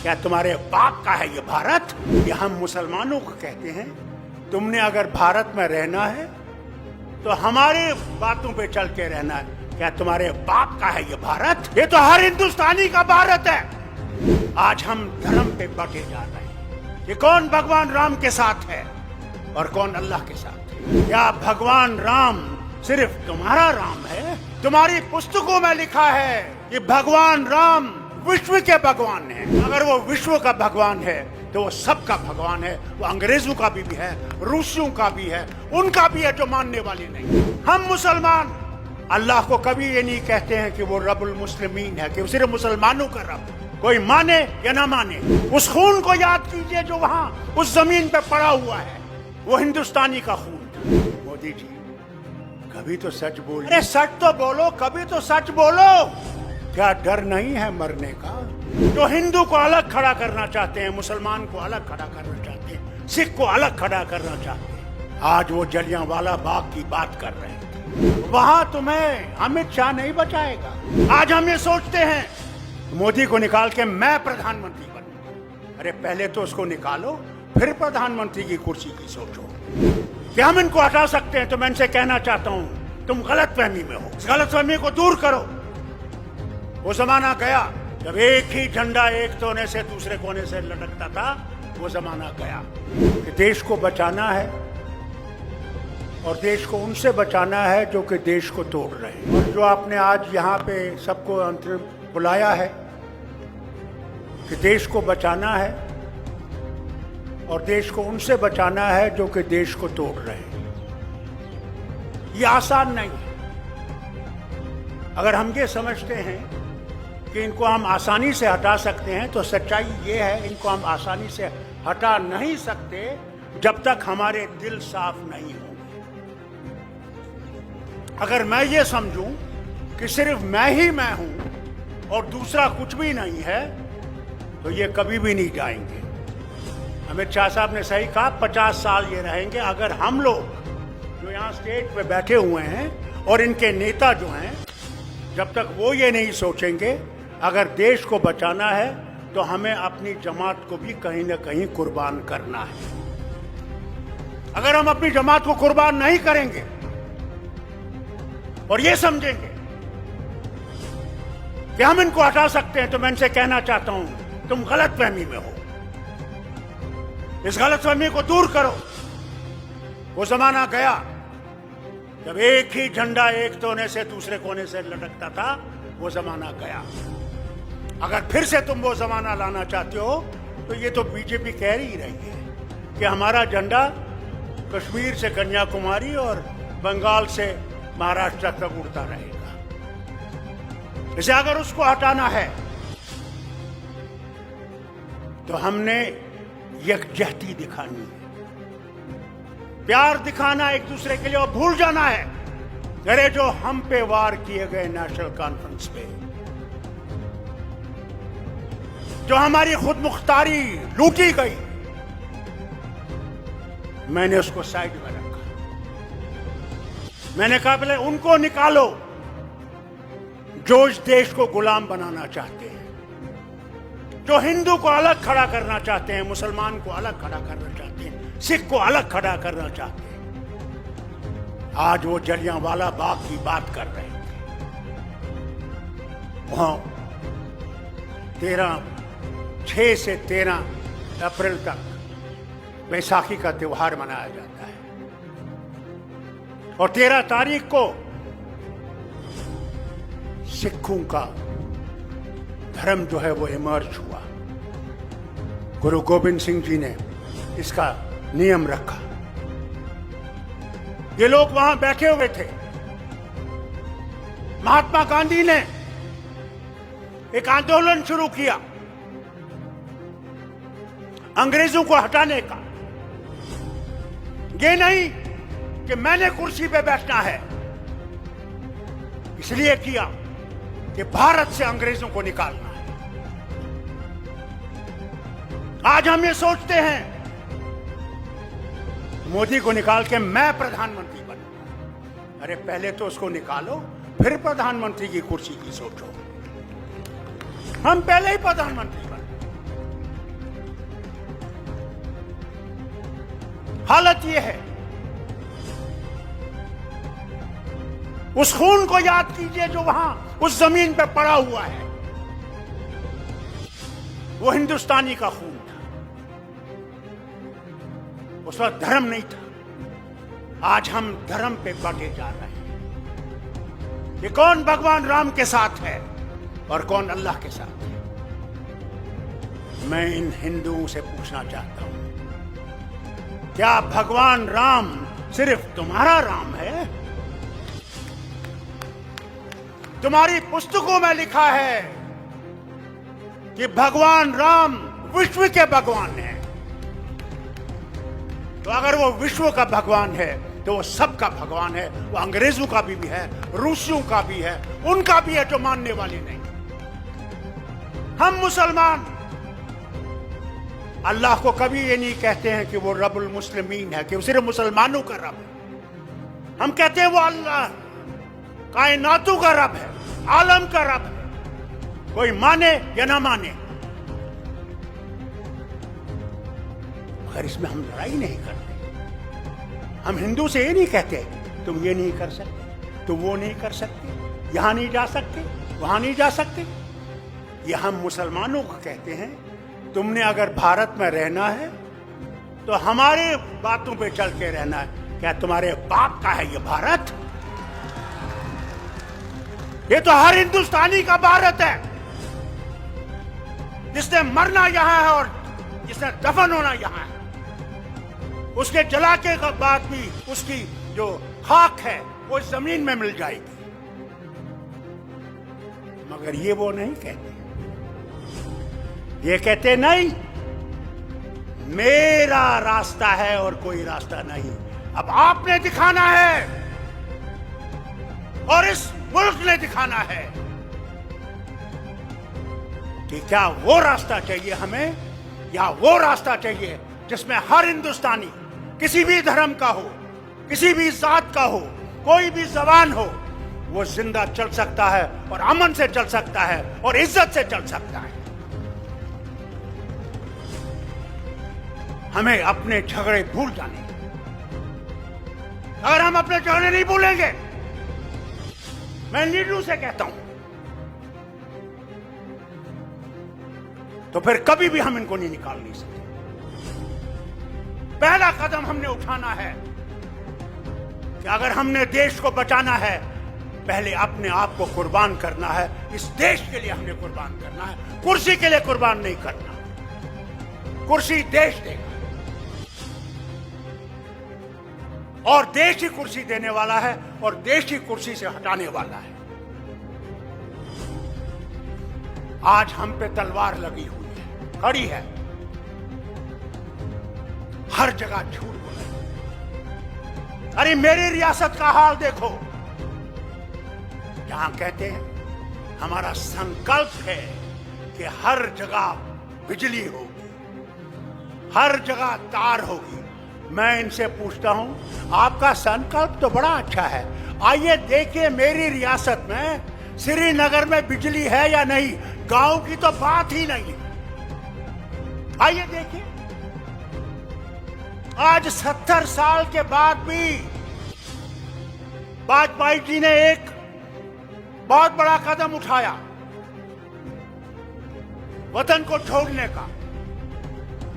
क्या तुम्हारे बाप का है ये भारत? ये हम मुसलमानों को कहते हैं, तुमने अगर भारत में रहना है तो हमारे बातों पे चल के रहना है। क्या तुम्हारे बाप का है ये भारत? ये तो हर हिंदुस्तानी का भारत है। आज हम धर्म पे बटे जा रहे हैं कि कौन भगवान राम के साथ है और कौन अल्लाह के साथ है। क्या भगवान राम सिर्फ तुम्हारा राम है? तुम्हारी पुस्तकों में लिखा है कि भगवान राम विश्व के भगवान है। अगर वो विश्व का भगवान है तो वो सबका भगवान है। वो अंग्रेजों का भी है, रूसियों का भी है, उनका भी है जो मानने वाले नहीं। हम मुसलमान अल्लाह को कभी ये नहीं कहते हैं कि वो रब्बुल मुस्लिमीन है, कि वो सिर्फ मुसलमानों का रब। कोई माने या ना माने, उस खून को याद कीजिए जो वहां उस जमीन पे पड़ा हुआ है। वो हिंदुस्तानी का खून। मोदी जी कभी तो सच बोलो। अरे सच तो बोलो, कभी तो सच बोलो। क्या डर नहीं है मरने का? जो हिंदू को अलग खड़ा करना चाहते हैं, मुसलमान को अलग खड़ा करना चाहते हैं, सिख को अलग खड़ा करना चाहते हैं, आज वो जलियांवाला बाग की बात कर रहे हैं। वहां तुम्हें अमित शाह नहीं बचाएगा। आज हम ये सोचते हैं मोदी को निकाल के मैं प्रधानमंत्री बनूंगा। अरे पहले तो उसको निकालो, फिर प्रधानमंत्री की कुर्सी की सोचो। क्या हम इनको हटा सकते हैं? तो मैं इनसे कहना चाहता हूं तुम गलतफहमी में हो। इस गलतफहमी को दूर करो। वो जमाना गया जब एक ही झंडा एक कोने से दूसरे कोने से लटकता था। वो जमाना गया कि देश को बचाना है और देश को उनसे बचाना है जो कि देश को तोड़ रहे हैं। और जो आपने आज यहाँ पे सबको अंतरिम बुलाया है कि देश को बचाना है और देश को उनसे बचाना है जो कि देश को तोड़ रहे हैं, ये आसान नहीं है। अगर हम ये समझते हैं कि इनको हम आसानी से हटा सकते हैं तो सच्चाई ये है इनको हम आसानी से हटा नहीं सकते जब तक हमारे दिल साफ नहीं होंगे। अगर मैं ये समझूं कि सिर्फ मैं ही मैं हूं और दूसरा कुछ भी नहीं है तो ये कभी भी नहीं जाएंगे। अमित शाह साहब ने सही कहा, 50 साल ये रहेंगे। अगर हम लोग जो यहाँ स्टेज पे बैठे हुए हैं और इनके नेता जो हैं, जब तक वो ये नहीं सोचेंगे अगर देश को बचाना है तो हमें अपनी जमात को भी कहीं ना कहीं कुर्बान करना है। अगर हम अपनी जमात को कुर्बान नहीं करेंगे और ये समझेंगे कि हम इनको हटा सकते हैं, तो मैं इनसे कहना चाहता हूं तुम गलतफहमी में हो। इस गलतफहमी को दूर करो। वो जमाना गया जब एक ही झंडा एक कोने से दूसरे कोने से लटकता था। वो जमाना गया। अगर फिर से तुम वो जमाना लाना चाहते हो तो ये तो बीजेपी कह ही रही है कि हमारा झंडा कश्मीर से कन्याकुमारी और बंगाल से महाराष्ट्र तक उड़ता रहेगा। इसे अगर उसको हटाना है तो हमने यकजहती दिखानी है, प्यार दिखाना एक दूसरे के लिए और भूल जाना है अरे जो हम पे वार किए गए नेशनल कॉन्फ्रेंस पे, जो हमारी खुद मुख्तारी लूटी गई, मैंने उसको साइड में रखा। मैंने कहा पहले उनको निकालो जो इस देश को गुलाम बनाना चाहते हैं, जो हिंदू को अलग खड़ा करना चाहते हैं, मुसलमान को अलग खड़ा करना चाहते हैं, सिख को अलग खड़ा करना चाहते हैं। आज वो जलियांवाला बाग की बात कर रहे थे। वहां 6 से 13 अप्रैल तक बैसाखी का त्योहार मनाया जाता है और 13 तारीख को सिखों का धर्म जो है वो इमर्ज हुआ। गुरु गोविंद सिंह जी ने इसका नियम रखा। ये लोग वहां बैठे हुए थे। महात्मा गांधी ने एक आंदोलन शुरू किया अंग्रेजों को हटाने का। ये नहीं कि मैंने कुर्सी पे बैठना है, इसलिए किया कि भारत से अंग्रेजों को निकालना है। आज हम ये सोचते हैं मोदी को निकाल के मैं प्रधानमंत्री बनूंगा। अरे पहले तो उसको निकालो, फिर प्रधानमंत्री की कुर्सी की सोचो। हम पहले ही प्रधानमंत्री बने। हालत यह है। उस खून को याद कीजिए जो वहां उस जमीन पर पड़ा हुआ है। वो हिंदुस्तानी का खून था। उस वक्त धर्म नहीं था। आज हम धर्म पे बढ़े जा रहे हैं। ये कौन भगवान राम के साथ है और कौन अल्लाह के साथ है? मैं इन हिंदुओं से पूछना चाहता हूं, क्या भगवान राम सिर्फ तुम्हारा राम है? तुम्हारी पुस्तकों में लिखा है कि भगवान राम विश्व के भगवान हैं। तो अगर वो विश्व का भगवान है तो वो सबका भगवान है। वो अंग्रेजों का भी है, रूसियों का भी है, उनका भी है जो मानने वाले नहीं। हम मुसलमान अल्लाह को कभी ये नहीं कहते हैं कि वो रब्बुल मुस्लिमीन है, कि वो सिर्फ मुसलमानों का रब है। हम कहते हैं वो अल्लाह कायनातों का रब है, आलम का रब है, कोई माने या ना माने। मगर इसमें हम लड़ाई नहीं करते। हम हिंदू से ये नहीं कहते तुम ये नहीं कर सकते, तुम वो नहीं कर सकते, यहां नहीं जा सकते, वहां नहीं जा सकते। ये हम मुसलमानों को कहते हैं तुमने अगर भारत में रहना है तो हमारे बातों पे चल के रहना है। क्या तुम्हारे बाप का है ये भारत? ये तो हर हिंदुस्तानी का भारत है, जिसने मरना यहां है और जिसने दफन होना यहां है। उसके जला के बाद भी उसकी जो खाक है वो जमीन में मिल जाएगी। मगर ये वो नहीं कहते। ये कहते नहीं मेरा रास्ता है और कोई रास्ता नहीं। अब आपने दिखाना है और इस मुल्क ने दिखाना है कि क्या वो रास्ता चाहिए हमें या वो रास्ता चाहिए जिसमें हर हिंदुस्तानी किसी भी धर्म का हो, किसी भी जात का हो, कोई भी जबान हो, वो जिंदा चल सकता है और अमन से चल सकता है और इज्जत से चल सकता है। हमें अपने झगड़े भूल जाने। अगर हम अपने झगड़े नहीं भूलेंगे, मैं लीडरों से कहता हूं, तो फिर कभी भी हम इनको नहीं निकाल नहीं सकते। पहला कदम हमने उठाना है कि अगर हमने देश को बचाना है, पहले अपने आप को कुर्बान करना है। इस देश के लिए हमने कुर्बान करना है, कुर्सी के लिए कुर्बान नहीं करना। कुर्सी देश देगा और देश ही कुर्सी देने वाला है और देश ही कुर्सी से हटाने वाला है। आज हम पे तलवार लगी हुई है, खड़ी है। हर जगह झूठ बोला। अरे मेरी रियासत का हाल देखो। यहां कहते हैं हमारा संकल्प है कि हर जगह बिजली होगी, हर जगह तार होगी। मैं इनसे पूछता हूं, आपका संकल्प तो बड़ा अच्छा है। आइए देखिए मेरी रियासत में श्रीनगर में बिजली है या नहीं। गांव की तो बात ही नहीं। आइए देखिए, आज 70 साल के बाद भी वाजपेयी जी ने एक बहुत बड़ा कदम उठाया वतन को छोड़ने का।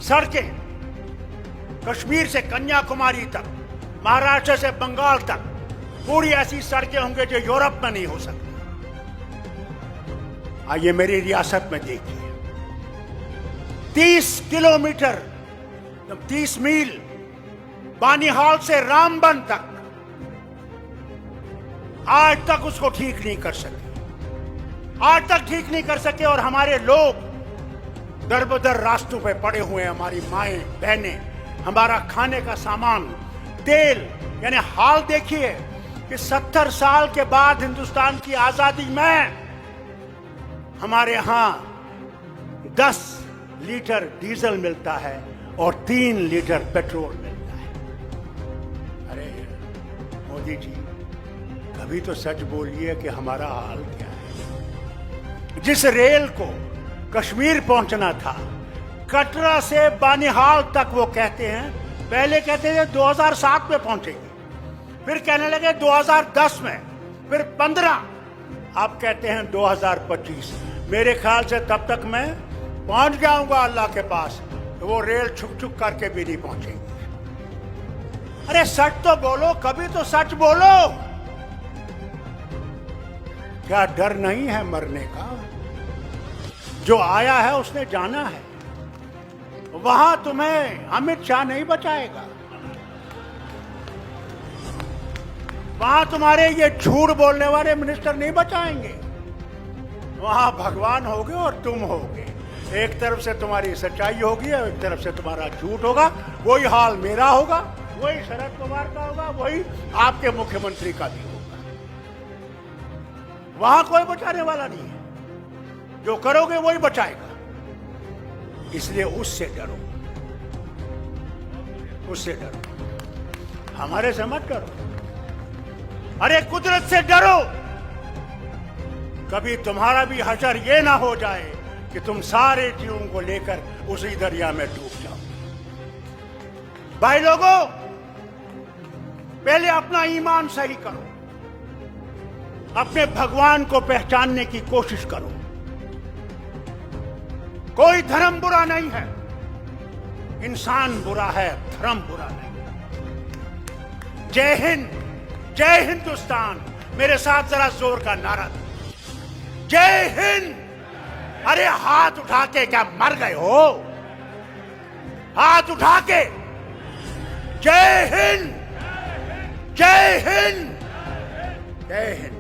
सड़कें कश्मीर से कन्याकुमारी तक, महाराष्ट्र से बंगाल तक पूरी ऐसी सड़कें होंगे जो यूरोप में नहीं हो सकती। आइए मेरी रियासत में देखिए, 30 किलोमीटर, 30 मील बानिहाल से रामबन तक आज तक उसको ठीक नहीं कर सके। आज तक ठीक नहीं कर सके और हमारे लोग दर बदर रास्तों पे पड़े हुए हैं। हमारी माएं बहनें, हमारा खाने का सामान, तेल, यानी हाल देखिए कि 70 साल के बाद हिंदुस्तान की आजादी में हमारे यहां 10 लीटर डीजल मिलता है और 3 लीटर पेट्रोल मिलता है। अरे मोदी जी, कभी तो सच बोलिए कि हमारा हाल क्या है। जिस रेल को कश्मीर पहुंचना था, कटरा से बानिहाल तक, वो कहते हैं पहले कहते थे 2007 में पहुंचेंगे, फिर कहने लगे 2010 में, फिर 15, अब कहते हैं 2025। मेरे ख्याल से तब तक मैं पहुंच जाऊंगा अल्लाह के पास, तो वो रेल छुक छुक करके भी नहीं पहुंचेंगे। अरे सच तो बोलो, कभी तो सच बोलो। क्या डर नहीं है मरने का? जो आया है उसने जाना है, वहां तुम्हें अमित शाह नहीं बचाएगा, वहां तुम्हारे ये झूठ बोलने वाले मिनिस्टर नहीं बचाएंगे। वहां भगवान होगे और तुम होगे। एक तरफ से तुम्हारी सच्चाई होगी और एक तरफ से तुम्हारा झूठ होगा। वही हाल मेरा होगा, वही शरद पवार का होगा, वही आपके मुख्यमंत्री का भी होगा। वहां कोई बचाने वाला नहीं है, जो करोगे वही बचाएगा। इसलिए उससे डरो, उससे डरो, हमारे से मत डरो। अरे कुदरत से डरो, कभी तुम्हारा भी हशर ये ना हो जाए कि तुम सारे जीवों को लेकर उसी दरिया में डूब जाओ। भाई लोगों, पहले अपना ईमान सही करो, अपने भगवान को पहचानने की कोशिश करो। कोई धर्म बुरा नहीं है, इंसान बुरा है, धर्म बुरा नहीं। जय हिंद, जय हिंदुस्तान। मेरे साथ जरा जोर का नारा दो, जय हिंद। अरे हाथ उठा के क्या मर गए हो? हाथ उठा के जय हिंद, जय हिंद, जय हिंद।